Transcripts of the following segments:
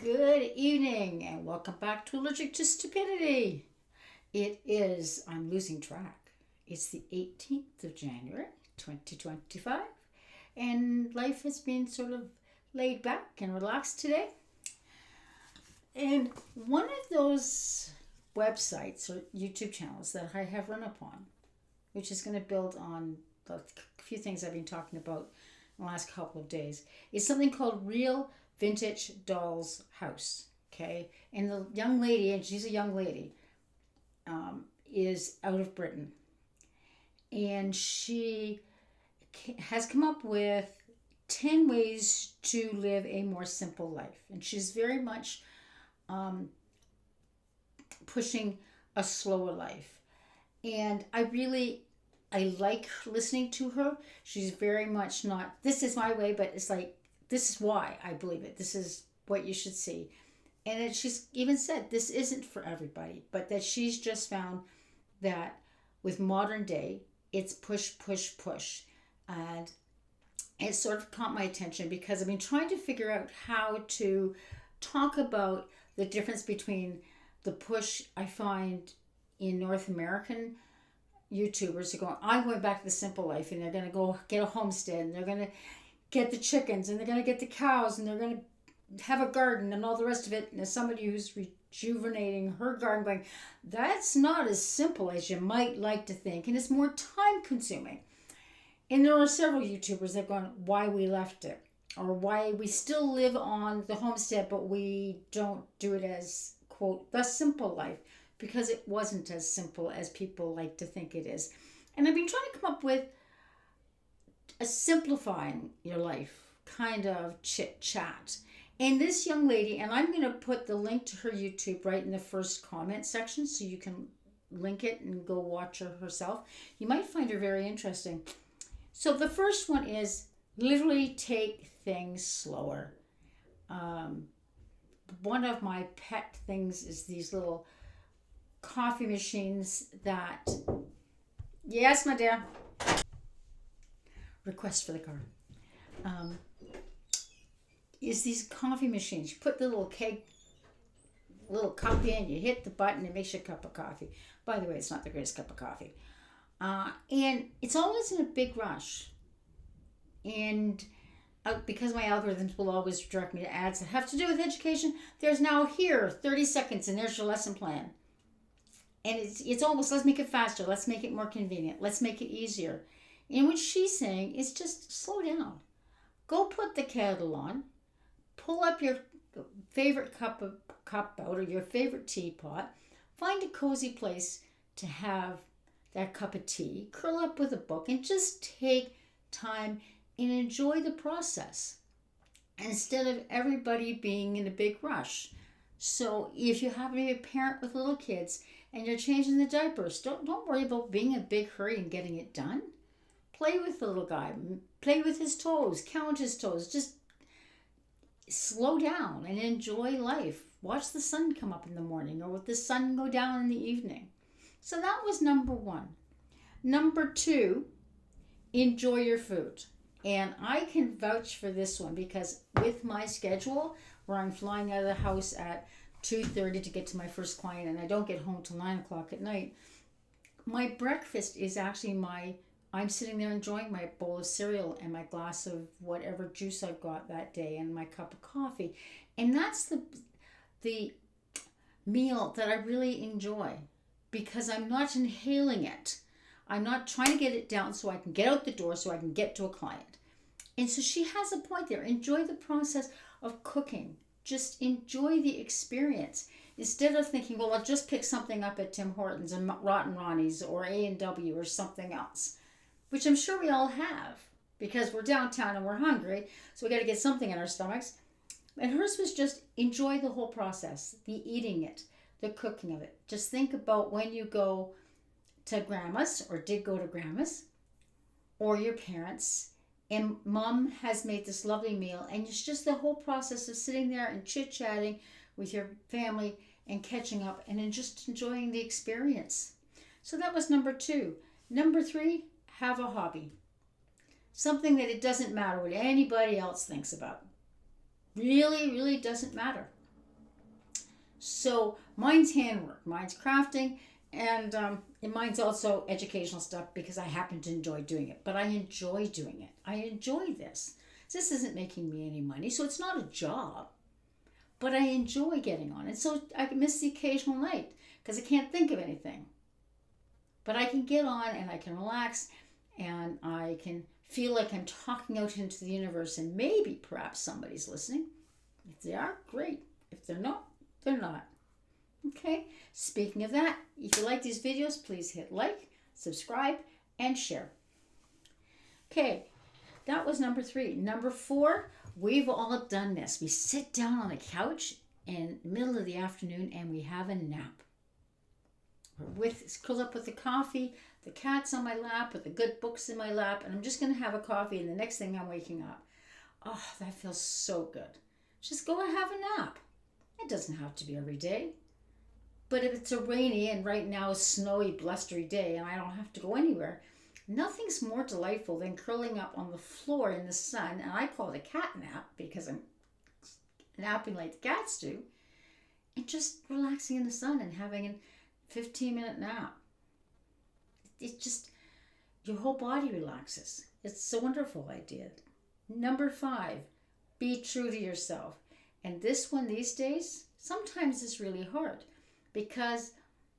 Good evening and welcome back to Allergic to Stupidity. I'm losing track. It's the 18th of January 2025, and life has been sort of laid back and relaxed today. And one of those websites or YouTube channels that I have run upon, which is going to build on the few things I've been talking about in the last couple of days, is something called Real Vintage Dolls House. Okay, and the young lady, and she's a young lady, is out of Britain, and she has come up with 10 ways to live a more simple life, and she's very much um, pushing a slower life. And I like listening to her. She's very much not, this is my way, but it's like, this is why I believe it. This is what you should see. And she's even said this isn't for everybody, but that she's just found that with modern day, it's push, push, push. And it sort of caught my attention because I've been trying to figure out how to talk about the difference between the push I find in North American YouTubers are going, I'm going back to the simple life, and they're going to go get a homestead, and they're going to get the chickens, and they're going to get the cows, and they're going to have a garden and all the rest of it. And as somebody who's rejuvenating her garden, going, that's not as simple as you might like to think, and it's more time consuming. And there are several YouTubers that have gone, why we left it, or why we still live on the homestead, but we don't do it as, quote, the simple life, because it wasn't as simple as people like to think it is. And I've been trying to come up with a simplifying your life kind of chit chat. And this young lady, and I'm going to put the link to her YouTube right in the first comment section so you can link it and go watch her herself. You might find her very interesting. So the first one is literally take things slower. One of my pet things is these little coffee machines that, yes, my dear, request for the car, um, is these coffee machines. You put the little keg, little cup in, you hit the button, it makes you a cup of coffee. By the way, it's not the greatest cup of coffee. And it's always in a big rush. And because my algorithms will always direct me to ads that have to do with education, there's now here 30 seconds and there's your lesson plan. And it's almost, let's make it faster, let's make it more convenient, let's make it easier. And what she's saying is just slow down. Go put the kettle on, pull up your favorite cup out or your favorite teapot, find a cozy place to have that cup of tea, curl up with a book, and just take time and enjoy the process instead of everybody being in a big rush. So if you happen to be a parent with little kids and you're changing the diapers, don't worry about being in a big hurry and getting it done. Play with the little guy, play with his toes, count his toes, just slow down and enjoy life. Watch the sun come up in the morning or with the sun go down in the evening. So that was number one. Number two, enjoy your food. And I can vouch for this one because with my schedule, where I'm flying out of the house at 2:30 to get to my first client, and I don't get home till 9 o'clock at night, my breakfast is actually I'm sitting there enjoying my bowl of cereal and my glass of whatever juice I've got that day and my cup of coffee. And that's the meal that I really enjoy because I'm not inhaling it. I'm not trying to get it down so I can get out the door so I can get to a client. And so she has a point there. Enjoy the process of cooking. Just enjoy the experience. Instead of thinking, well, I'll just pick something up at Tim Hortons and Rotten Ronnie's or A&W or something else, which I'm sure we all have because we're downtown and we're hungry, so we got to get something in our stomachs. And hers was just enjoy the whole process, the eating it, the cooking of it. Just think about when you go to grandma's or did go to grandma's or your parents' and mom has made this lovely meal, and it's just the whole process of sitting there and chit-chatting with your family and catching up and then just enjoying the experience. So that was number two. Number three, have a hobby. Something that it doesn't matter what anybody else thinks about. Really, really doesn't matter. So mine's handwork, mine's crafting, and mine's also educational stuff because I happen to enjoy doing it. But I enjoy doing it. I enjoy this. This isn't making me any money, so it's not a job. But I enjoy getting on it. So I miss the occasional night because I can't think of anything. But I can get on and I can relax and I can feel like I'm talking out into the universe and maybe perhaps somebody's listening. If they are, great. If they're not, they're not. Okay? Speaking of that, if you like these videos, please hit like, subscribe, and share. Okay, that was number 3. Number 4, we've all done this. We sit down on a couch in the middle of the afternoon and we have a nap. Curled up with the coffee, the cat's on my lap, with the good books in my lap, and I'm just going to have a coffee, and the next thing I'm waking up. Oh, that feels so good. Just go and have a nap. It doesn't have to be every day. But if it's a rainy and right now a snowy, blustery day and I don't have to go anywhere, nothing's more delightful than curling up on the floor in the sun, and I call it a cat nap because I'm napping like the cats do, and just relaxing in the sun and having a 15-minute nap. It just, your whole body relaxes. It's a wonderful idea. Number 5, be true to yourself. And this one these days, sometimes is really hard because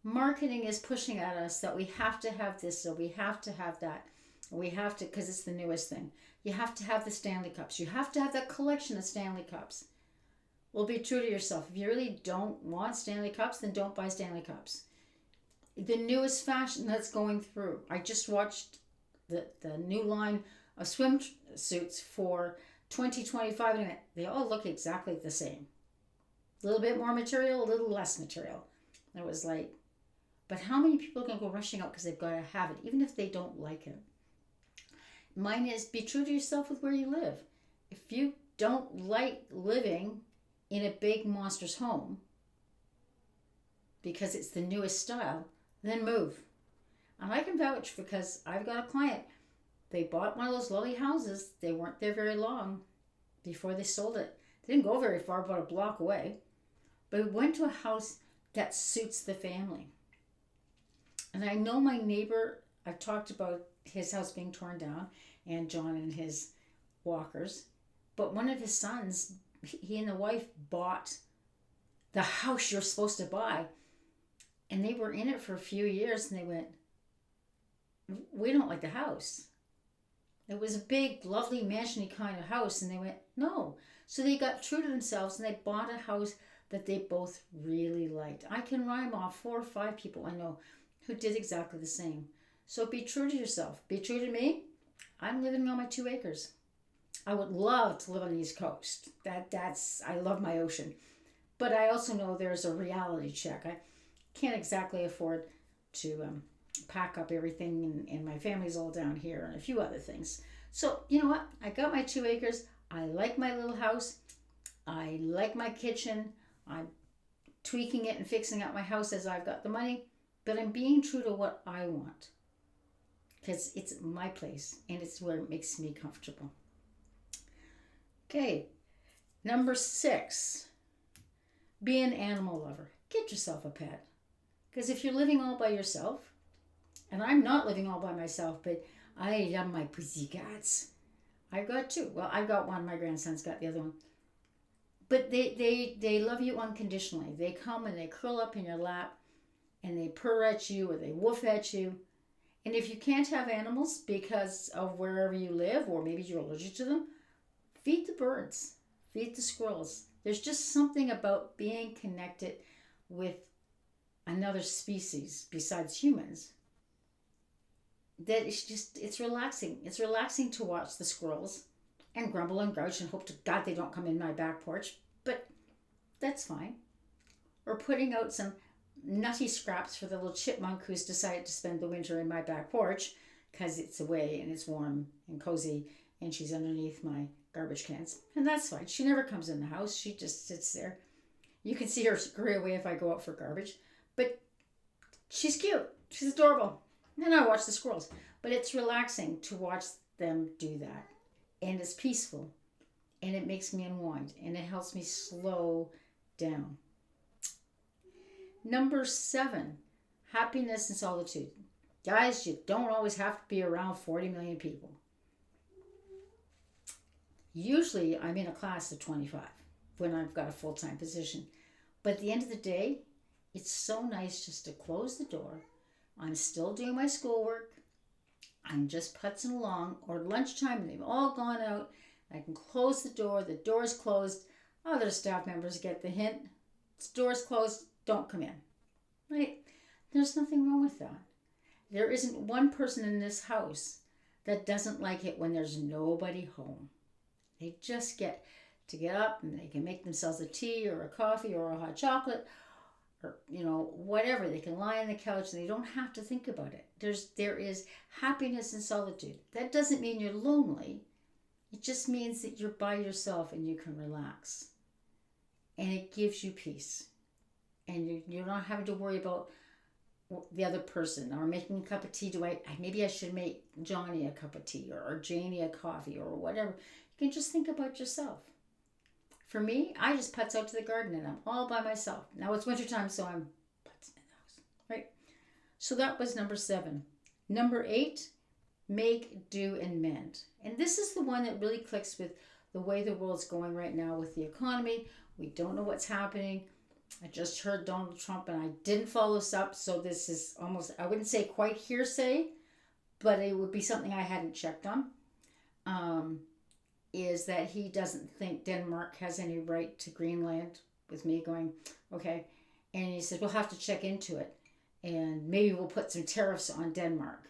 marketing is pushing at us that we have to have this, so we have to have that. We have to, because it's the newest thing. You have to have the Stanley Cups. You have to have that collection of Stanley Cups. Well, be true to yourself. If you really don't want Stanley Cups, then don't buy Stanley Cups. The newest fashion that's going through. I just watched the new line of swimsuits for 2025, and they all look exactly the same. A little bit more material, a little less material. It was like, but how many people are going to go rushing out because they've got to have it, even if they don't like it? Mine is be true to yourself with where you live. If you don't like living in a big monster's home because it's the newest style, then move. And I can vouch because I've got a client. They bought one of those lovely houses. They weren't there very long before they sold it. They didn't go very far, about a block away. But we went to a house that suits the family. And I know my neighbor, I've talked about his house being torn down and John and his walkers. But one of his sons, he and the wife bought the house you're supposed to buy. And they were in it for a few years and they went, we don't like the house. It was a big, lovely, mansion-y kind of house. And they went, no. So they got true to themselves and they bought a house that they both really liked. I can rhyme off 4 or 5 people I know who did exactly the same. So be true to yourself. Be true to me. I'm living on my 2 acres. I would love to live on the East Coast. I love my ocean. But I also know there's a reality check. I can't exactly afford to pack up everything, and my family's all down here and a few other things. So, you know what? I got my 2 acres. I like my little house. I like my kitchen. I'm tweaking it and fixing up my house as I've got the money. But I'm being true to what I want. Because it's my place and it's where it makes me comfortable. Okay. Number 6. Be an animal lover. Get yourself a pet. Because if you're living all by yourself, and I'm not living all by myself, but I love my pussycats. I've got 2. Well, I've got one. My grandson's got the other one. But they love you unconditionally. They come and they curl up in your lap and they purr at you or they woof at you. And if you can't have animals because of wherever you live or maybe you're allergic to them, feed the birds. Feed the squirrels. There's just something about being connected with another species besides humans that it's relaxing. It's relaxing to watch the squirrels and grumble and grouch and hope to God they don't come in my back porch, but that's fine. Or putting out some nutty scraps for the little chipmunk who's decided to spend the winter in my back porch because it's away and it's warm and cozy and she's underneath my garbage cans. And that's fine. She never comes in the house. She just sits there. You can see her scurry away if I go out for garbage. But she's cute. She's adorable. And I watch the squirrels. But it's relaxing to watch them do that. And it's peaceful. And it makes me unwind. And it helps me slow down. Number 7, happiness and solitude. Guys, you don't always have to be around 40 million people. Usually, I'm in a class of 25 when I've got a full time position. But at the end of the day, it's so nice just to close the door. I'm still doing my schoolwork. I'm just putzing along, or lunchtime, and they've all gone out. I can close the door's closed. Other staff members get the hint. The door's closed, don't come in. Right? There's nothing wrong with that. There isn't one person in this house that doesn't like it when there's nobody home. They just get to get up and they can make themselves a tea or a coffee or a hot chocolate or whatever. They can lie on the couch and they don't have to think about it. There is happiness in solitude. That doesn't mean you're lonely. It just means that you're by yourself and you can relax. And it gives you peace. And you're not having to worry about the other person or making a cup of tea. Maybe I should make Johnny a cup of tea or Janie a coffee or whatever. You can just think about yourself. For me, I just putz out to the garden and I'm all by myself. Now it's wintertime, so I'm putzing in the house, right? So that was number 7. Number 8, make, do, and mend. And this is the one that really clicks with the way the world's going right now with the economy. We don't know what's happening. I just heard Donald Trump and I didn't follow this up, so this is almost, I wouldn't say quite hearsay, but it would be something I hadn't checked on. Is that he doesn't think Denmark has any right to Greenland, with me going, okay. And he said, we'll have to check into it. And maybe we'll put some tariffs on Denmark.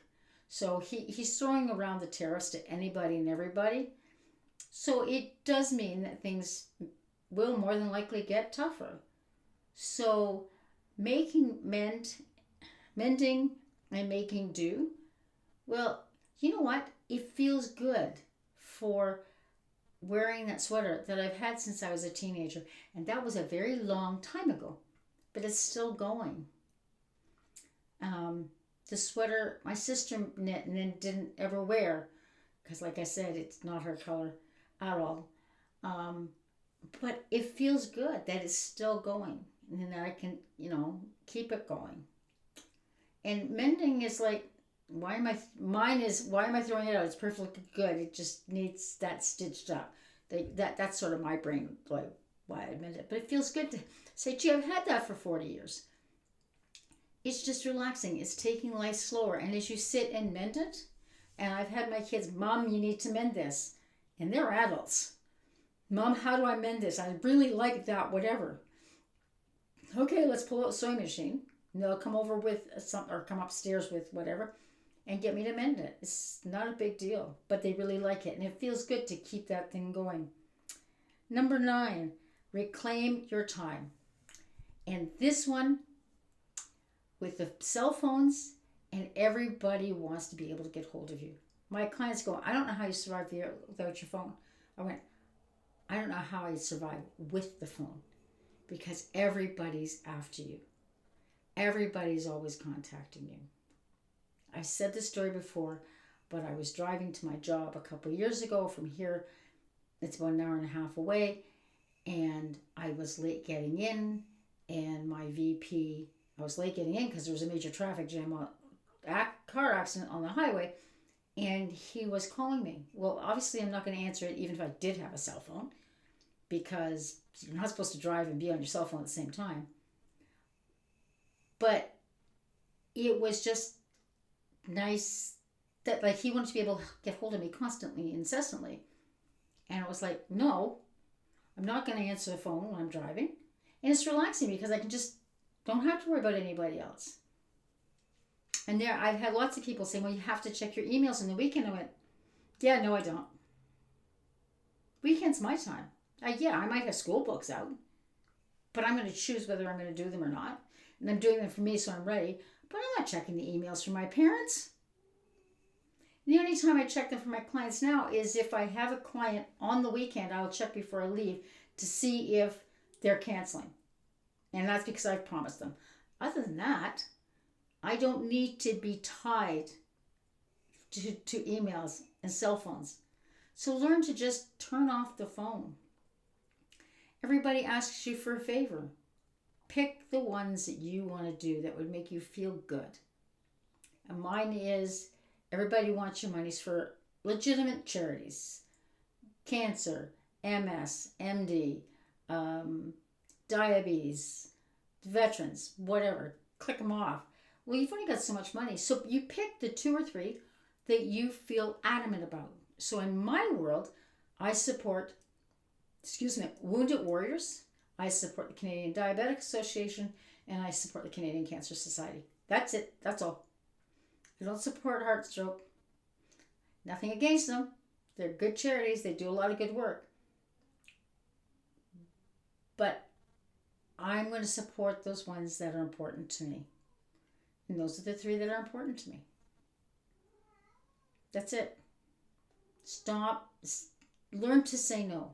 So he's throwing around the tariffs to anybody and everybody. So it does mean that things will more than likely get tougher. So mending and making do, well, you know what? It feels good for wearing that sweater that I've had since I was a teenager. And that was a very long time ago, but it's still going. The sweater my sister knit and then didn't ever wear because, like I said, it's not her color at all. But it feels good that it's still going and that I can, keep it going. And mending is like, why am I throwing it out? It's perfectly good. It just needs that stitched up. That's sort of my brain, like why I mend it. But it feels good to say, gee, I've had that for 40 years. It's just relaxing. It's taking life slower. And as you sit and mend it, and I've had my kids, Mom, you need to mend this. And they're adults. Mom, how do I mend this? I really like that, whatever. Okay, let's pull out a sewing machine. And they'll come over with or come upstairs with whatever and get me to mend it. It's not a big deal, but they really like it. And it feels good to keep that thing going. Number 9, reclaim your time. And this one, with the cell phones, and everybody wants to be able to get hold of you. My clients go, I don't know how you survive without your phone. I went, I don't know how I survive with the phone, because everybody's after you. Everybody's always contacting you. I've said this story before, but I was driving to my job a couple of years ago from here. It's about an hour and a half away, and I was late getting in, and my VP, I was late getting in because there was a major traffic jam, car accident on the highway, and he was calling me. Well, obviously I'm not going to answer it even if I did have a cell phone, because you're not supposed to drive and be on your cell phone at the same time. But it was just nice that he wanted to be able to get hold of me constantly, incessantly. And it was like, no, I'm not going to answer the phone when I'm driving. And it's relaxing because I can just don't have to worry about anybody else. And I've had lots of people saying, well, you have to check your emails on the weekend. I went, yeah, no, I don't. Weekend's my time. I might have school books out, but I'm going to choose whether I'm going to do them or not. And I'm doing them for me, so I'm ready. But I'm not checking the emails from my parents. The only time I check them for my clients now is if I have a client on the weekend, I'll check before I leave to see if they're canceling. And that's because I've promised them. Other than that, I don't need to be tied to emails and cell phones. So learn to just turn off the phone. Everybody asks you for a favor. Pick the ones that you want to do that would make you feel good. And mine is everybody wants your monies for legitimate charities: cancer, MS, MD, diabetes, veterans, whatever. Click them off. Well, you've only got so much money. So you pick the two or three that you feel adamant about. So in my world, I support, Wounded Warriors. I support the Canadian Diabetic Association, and I support the Canadian Cancer Society. That's it. That's all. I don't support Heart Stroke. Nothing against them. They're good charities. They do a lot of good work. But I'm going to support those ones that are important to me. And those are the three that are important to me. That's it. Stop. Learn to say no.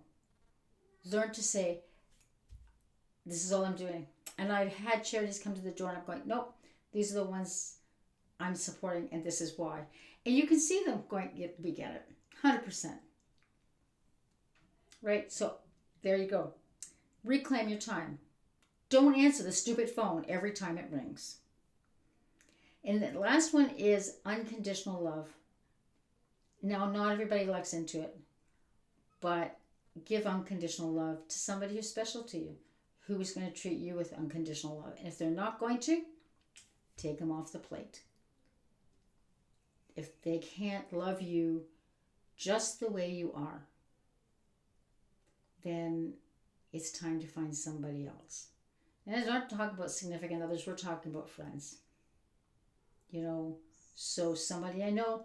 Learn to say, this is all I'm doing. And I've had charities come to the door and I'm going, nope, these are the ones I'm supporting and this is why. And you can see them going, we get it. 100%. Right? So there you go. Reclaim your time. Don't answer the stupid phone every time it rings. And the last one is unconditional love. Now, not everybody likes into it, but give unconditional love to somebody who's special to you, who is going to treat you with unconditional love. And if they're not going to, take them off the plate. If they can't love you just the way you are, then it's time to find somebody else. And I'm not talking about significant others, we're talking about friends. So somebody I know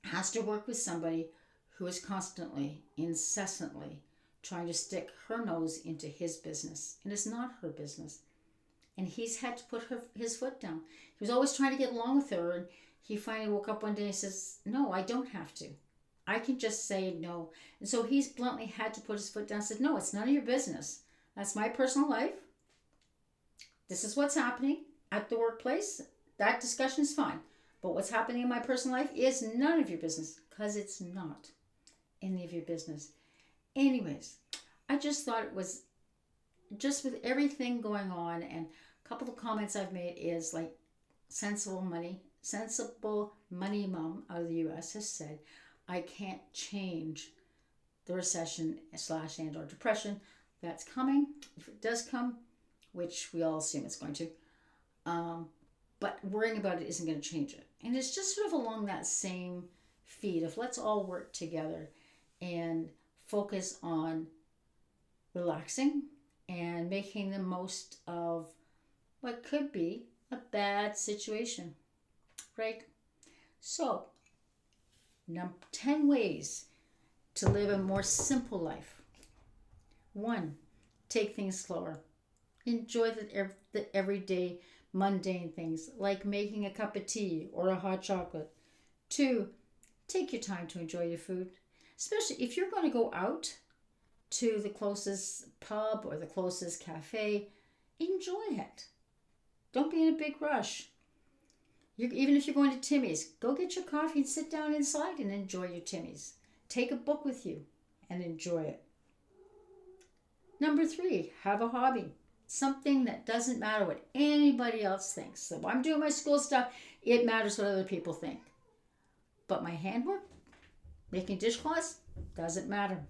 has to work with somebody who is constantly, incessantly trying to stick her nose into his business. And it's not her business. And he's had to put his foot down. He was always trying to get along with her. And he finally woke up one day and says, no, I don't have to. I can just say no. And so he's bluntly had to put his foot down and said, no, it's none of your business. That's my personal life. This is what's happening at the workplace. That discussion is fine. But what's happening in my personal life is none of your business, because it's not any of your business. Anyways, I just thought it was, just with everything going on, and a couple of comments I've made is like Sensible Money Mom out of the US has said, I can't change the recession / and or depression that's coming. If it does come, which we all assume it's going to, but worrying about it isn't going to change it. And it's just sort of along that same feed of let's all work together and focus on relaxing and making the most of what could be a bad situation, right? So, 10 ways to live a more simple life. 1, take things slower. Enjoy the everyday mundane things like making a cup of tea or a hot chocolate. 2, take your time to enjoy your food, especially if you're going to go out to the closest pub or the closest cafe. Enjoy it. Don't be in a big rush. Even if you're going to Timmy's, go get your coffee and sit down inside and enjoy your Timmy's. Take a book with you and enjoy it. Number 3, have a hobby. Something that doesn't matter what anybody else thinks. So I'm doing my school stuff, it matters what other people think. But my handwork, making dishcloths, doesn't matter.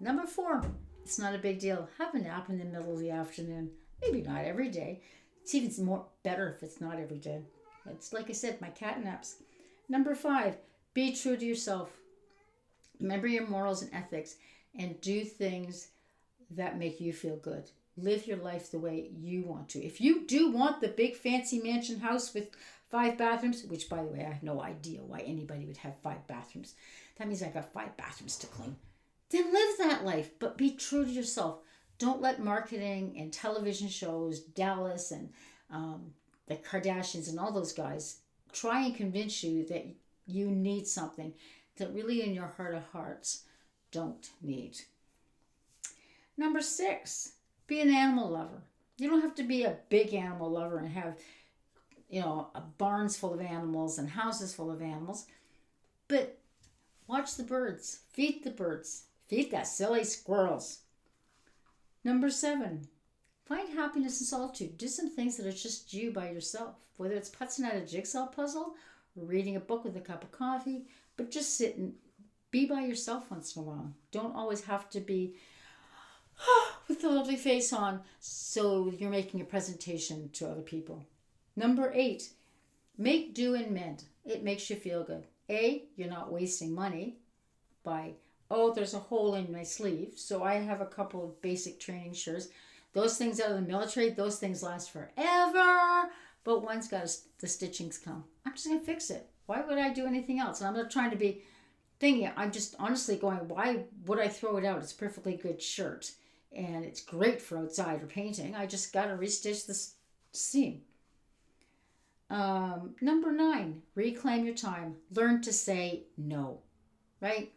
Number 4, it's not a big deal. Have a nap in the middle of the afternoon. Maybe not every day. It's even better if it's not every day. It's like I said, my cat naps. Number 5, be true to yourself. Remember your morals and ethics and do things that make you feel good. Live your life the way you want to. If you do want the big fancy mansion house with 5 bathrooms, which by the way, I have no idea why anybody would have 5 bathrooms. That means I got 5 bathrooms to clean. Then live that life, but be true to yourself. Don't let marketing and television shows, Dallas and the Kardashians and all those guys try and convince you that you need something that really in your heart of hearts don't need. Number 6, be an animal lover. You don't have to be a big animal lover and have, barns full of animals and houses full of animals. But watch the birds. Feed the birds. Feed that silly squirrels. Number 7, Find happiness in solitude. Do some things that are just you by yourself. Whether it's putzing out a jigsaw puzzle or reading a book with a cup of coffee, but just sit and be by yourself once in a while. Don't always have to be with the lovely face on so you're making a presentation to other people. Number 8, make do and mend. It makes you feel good. You're not wasting money by, there's a hole in my sleeve, so I have a couple of basic training shirts. Those things out of the military, those things last forever, but once the stitchings come, I'm just going to fix it. Why would I do anything else? And I'm not trying to be thingy. I'm just honestly going, why would I throw it out? It's a perfectly good shirt, and it's great for outside or painting. I just got to restitch the seam. Number 9, reclaim your time. Learn to say no, right?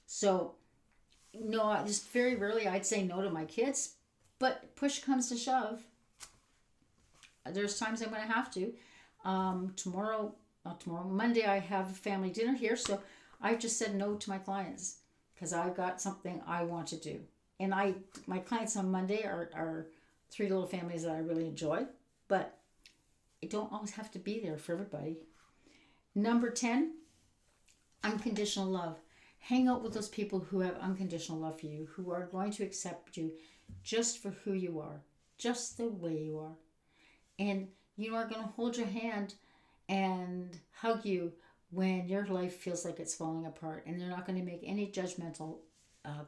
So, no, just very rarely I'd say no to my kids, but push comes to shove. There's times I'm going to have to. Monday I have a family dinner here, so I've just said no to my clients because I've got something I want to do. And my clients on Monday are 3 little families that I really enjoy, but I don't always have to be there for everybody. Number 10, unconditional love. Hang out with those people who have unconditional love for you, who are going to accept you just for who you are, just the way you are. And you are going to hold your hand and hug you when your life feels like it's falling apart. And they're not going to make any judgmental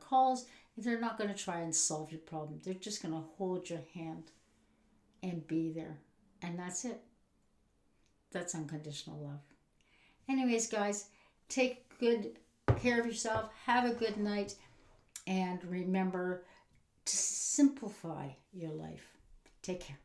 calls. They're not going to try and solve your problem. They're just going to hold your hand and be there. And that's it. That's unconditional love. Anyways, guys, take good care of yourself. Have a good night. And remember to simplify your life. Take care.